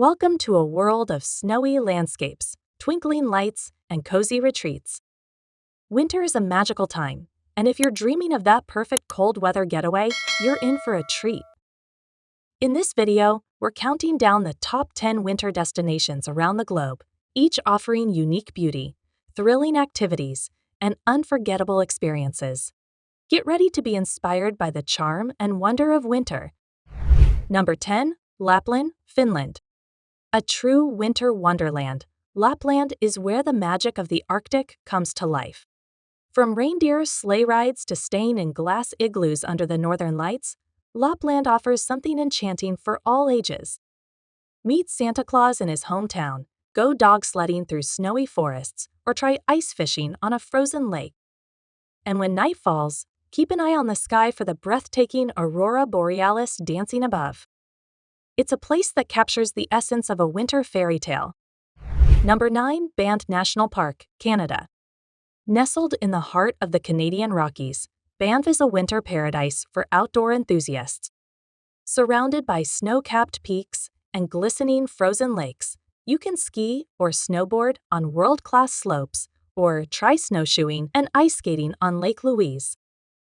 Welcome to a world of snowy landscapes, twinkling lights, and cozy retreats. Winter is a magical time, and if you're dreaming of that perfect cold weather getaway, you're in for a treat. In this video, we're counting down the top 10 winter destinations around the globe, each offering unique beauty, thrilling activities, and unforgettable experiences. Get ready to be inspired by the charm and wonder of winter. Number 10. Lapland, Finland. A true winter wonderland, Lapland is where the magic of the Arctic comes to life. From reindeer sleigh rides to staying in glass igloos under the northern lights, Lapland offers something enchanting for all ages. Meet Santa Claus in his hometown, go dog sledding through snowy forests, or try ice fishing on a frozen lake. And when night falls, keep an eye on the sky for the breathtaking aurora borealis dancing above. It's a place that captures the essence of a winter fairy tale. Number 9. Banff National Park, Canada. Nestled in the heart of the Canadian Rockies, Banff is a winter paradise for outdoor enthusiasts. Surrounded by snow-capped peaks and glistening frozen lakes, you can ski or snowboard on world-class slopes or try snowshoeing and ice skating on Lake Louise.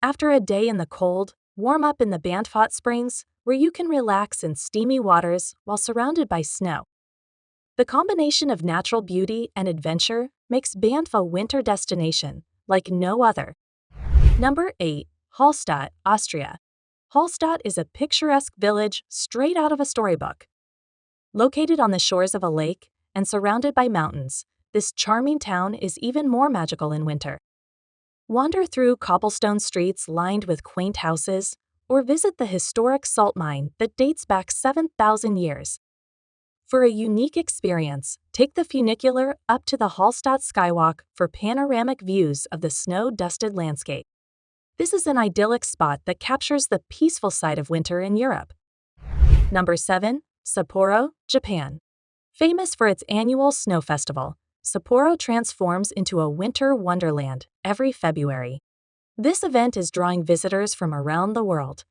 After a day in the cold, warm up in the Banff Hot Springs, where you can relax in steamy waters while surrounded by snow. The combination of natural beauty and adventure makes Banff a winter destination like no other. Number 8. Hallstatt, Austria. Hallstatt is a picturesque village straight out of a storybook. Located on the shores of a lake and surrounded by mountains, this charming town is even more magical in winter. Wander through cobblestone streets lined with quaint houses, or visit the historic salt mine that dates back 7,000 years. For a unique experience, take the funicular up to the Hallstatt Skywalk for panoramic views of the snow-dusted landscape. This is an idyllic spot that captures the peaceful side of winter in Europe. Number 7. Sapporo, Japan. Famous for its annual snow festival, Sapporo transforms into a winter wonderland every February. This event is drawing visitors from around the world.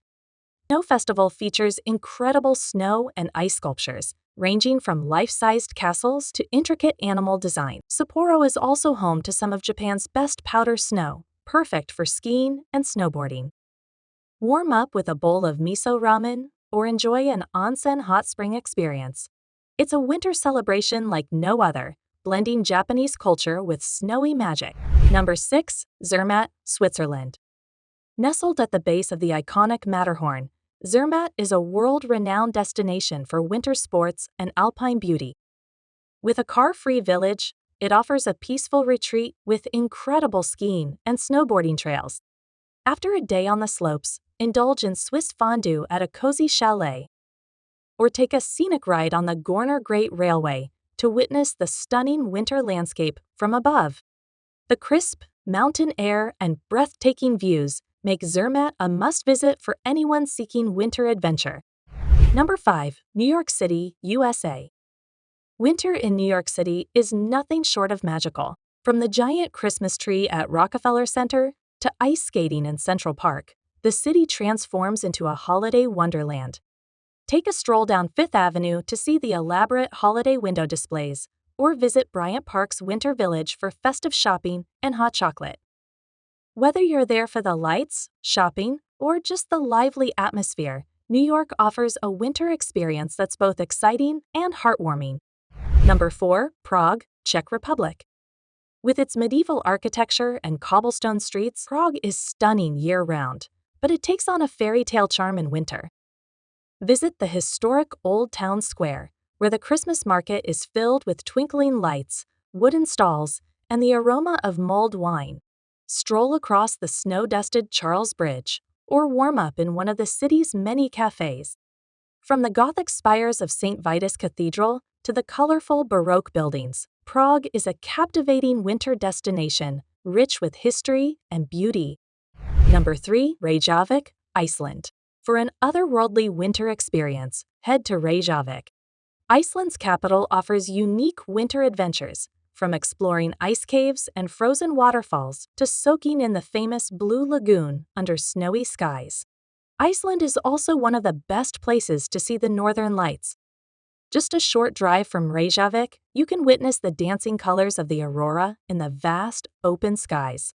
Snow Festival features incredible snow and ice sculptures, ranging from life-sized castles to intricate animal design. Sapporo is also home to some of Japan's best powder snow, perfect for skiing and snowboarding. Warm up with a bowl of miso ramen or enjoy an onsen hot spring experience. It's a winter celebration like no other, blending Japanese culture with snowy magic. Number 6. Zermatt, Switzerland. Nestled at the base of the iconic Matterhorn, Zermatt is a world-renowned destination for winter sports and alpine beauty. With a car-free village, it offers a peaceful retreat with incredible skiing and snowboarding trails. After a day on the slopes, indulge in Swiss fondue at a cozy chalet. Or take a scenic ride on the Gorner Great Railway to witness the stunning winter landscape from above. The crisp, mountain air and breathtaking views make Zermatt a must-visit for anyone seeking winter adventure. Number 5. New York City, USA. Winter in New York City is nothing short of magical. From the giant Christmas tree at Rockefeller Center to ice skating in Central Park, the city transforms into a holiday wonderland. Take a stroll down Fifth Avenue to see the elaborate holiday window displays, or visit Bryant Park's Winter Village for festive shopping and hot chocolate. Whether you're there for the lights, shopping, or just the lively atmosphere, New York offers a winter experience that's both exciting and heartwarming. Number 4. Prague, Czech Republic. With its medieval architecture and cobblestone streets, Prague is stunning year-round, but it takes on a fairy tale charm in winter. Visit the historic Old Town Square, where the Christmas market is filled with twinkling lights, wooden stalls, and the aroma of mulled wine. Stroll across the snow-dusted Charles Bridge, or warm up in one of the city's many cafes. From the Gothic spires of St. Vitus Cathedral to the colorful Baroque buildings, Prague is a captivating winter destination, rich with history and beauty. Number 3. Reykjavik, Iceland. For an otherworldly winter experience, head to Reykjavik. Iceland's capital offers unique winter adventures, from exploring ice caves and frozen waterfalls to soaking in the famous Blue Lagoon under snowy skies. Iceland is also one of the best places to see the northern lights. Just a short drive from Reykjavik, you can witness the dancing colors of the aurora in the vast, open skies.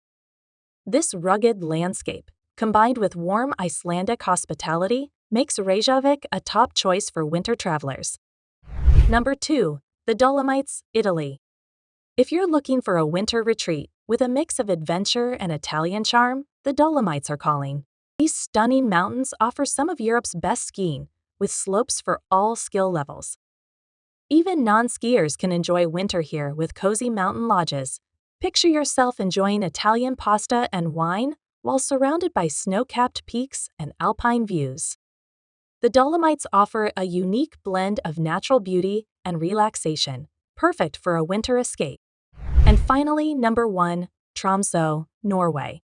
This rugged landscape, combined with warm Icelandic hospitality, makes Reykjavik a top choice for winter travelers. Number 2. The Dolomites, Italy. If you're looking for a winter retreat with a mix of adventure and Italian charm, the Dolomites are calling. These stunning mountains offer some of Europe's best skiing, with slopes for all skill levels. Even non-skiers can enjoy winter here with cozy mountain lodges. Picture yourself enjoying Italian pasta and wine while surrounded by snow-capped peaks and alpine views. The Dolomites offer a unique blend of natural beauty and relaxation, perfect for a winter escape. And finally, number 1, Tromsø, Norway.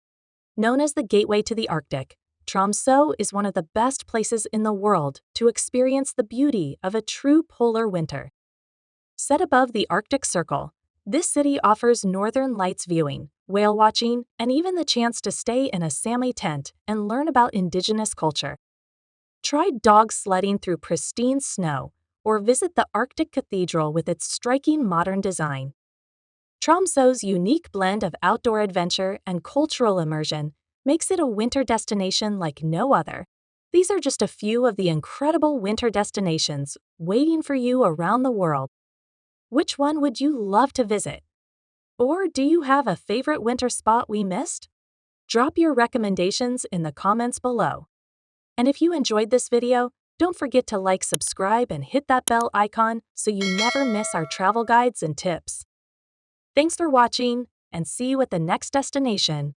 Known as the gateway to the Arctic, Tromsø is one of the best places in the world to experience the beauty of a true polar winter. Set above the Arctic Circle, this city offers northern lights viewing, whale watching, and even the chance to stay in a Sami tent and learn about indigenous culture. Try dog sledding through pristine snow or visit the Arctic Cathedral with its striking modern design. Tromsø's unique blend of outdoor adventure and cultural immersion makes it a winter destination like no other. These are just a few of the incredible winter destinations waiting for you around the world. Which one would you love to visit? Or do you have a favorite winter spot we missed? Drop your recommendations in the comments below. And if you enjoyed this video, don't forget to like, subscribe, and hit that bell icon so you never miss our travel guides and tips. Thanks for watching, and see you at the next destination.